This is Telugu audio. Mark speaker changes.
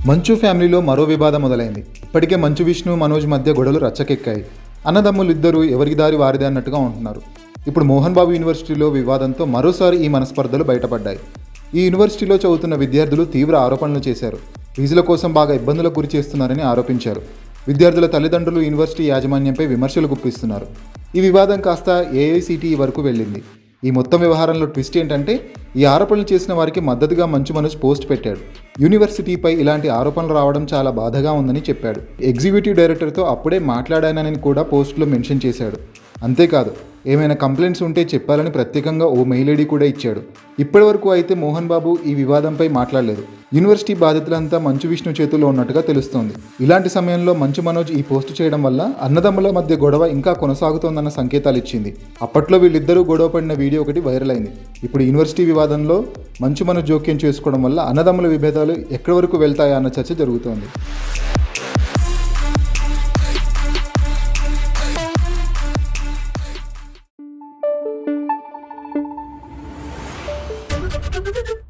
Speaker 1: మంచు ఫ్యామిలీలో మరో వివాదం మొదలైంది. ఇప్పటికే మంచు విష్ణు, మనోజ్ మధ్య గొడవలు రచ్చకెక్కాయి. అన్నదమ్ములు ఇద్దరు ఎవరికి దారి వారిదే అన్నట్టుగా ఉంటున్నారు. ఇప్పుడు మోహన్ బాబు యూనివర్సిటీలో వివాదంతో మరోసారి ఈ మనస్పర్ధలు బయటపడ్డాయి. ఈ యూనివర్సిటీలో చదువుతున్న విద్యార్థులు తీవ్ర ఆరోపణలు చేశారు. ఫీజుల కోసం బాగా ఇబ్బందులకు గురి చేస్తున్నారని ఆరోపించారు. విద్యార్థుల తల్లిదండ్రులు యూనివర్సిటీ యాజమాన్యంపై విమర్శలు గుప్పిస్తున్నారు. ఈ వివాదం కాస్త ఏఐసిటిఈ వరకు వెళ్ళింది. ఈ మొత్తం వ్యవహారంలో ట్విస్ట్ ఏంటంటే, ఈ ఆరోపణలు చేసిన వారికి మద్దతుగా మంచు మనోజ్ పోస్ట్ పెట్టాడు. యూనివర్సిటీపై ఇలాంటి ఆరోపణలు రావడం చాలా బాధగా ఉందని చెప్పాడు. ఎగ్జిక్యూటివ్ డైరెక్టర్తో అప్పుడే మాట్లాడానని కూడా పోస్టులో మెన్షన్ చేశాడు. అంతేకాదు, ఏమైనా కంప్లైంట్స్ ఉంటే చెప్పాలని ప్రత్యేకంగా ఓ మెయిల్ ఐడి కూడా ఇచ్చాడు. ఇప్పటివరకు అయితే మోహన్ బాబు ఈ వివాదంపై మాట్లాడలేదు. యూనివర్సిటీ బాధితులంతా మంచు విష్ణు చేతుల్లో ఉన్నట్టుగా తెలుస్తోంది. ఇలాంటి సమయంలో మంచు మనోజ్ ఈ పోస్టు చేయడం వల్ల అన్నదమ్ముల మధ్య గొడవ ఇంకా కొనసాగుతోందన్న సంకేతాలు ఇచ్చింది. అప్పట్లో వీళ్ళిద్దరూ గొడవ పడిన వీడియో ఒకటి వైరల్ అయింది. ఇప్పుడు యూనివర్సిటీ వివాదంలో మంచు మనోజ్ జోక్యం చేసుకోవడం వల్ల అన్నదమ్ముల విభేదాలు ఎక్కడి వరకు వెళ్తాయా అన్న చర్చ జరుగుతోంది.
Speaker 2: Thank you.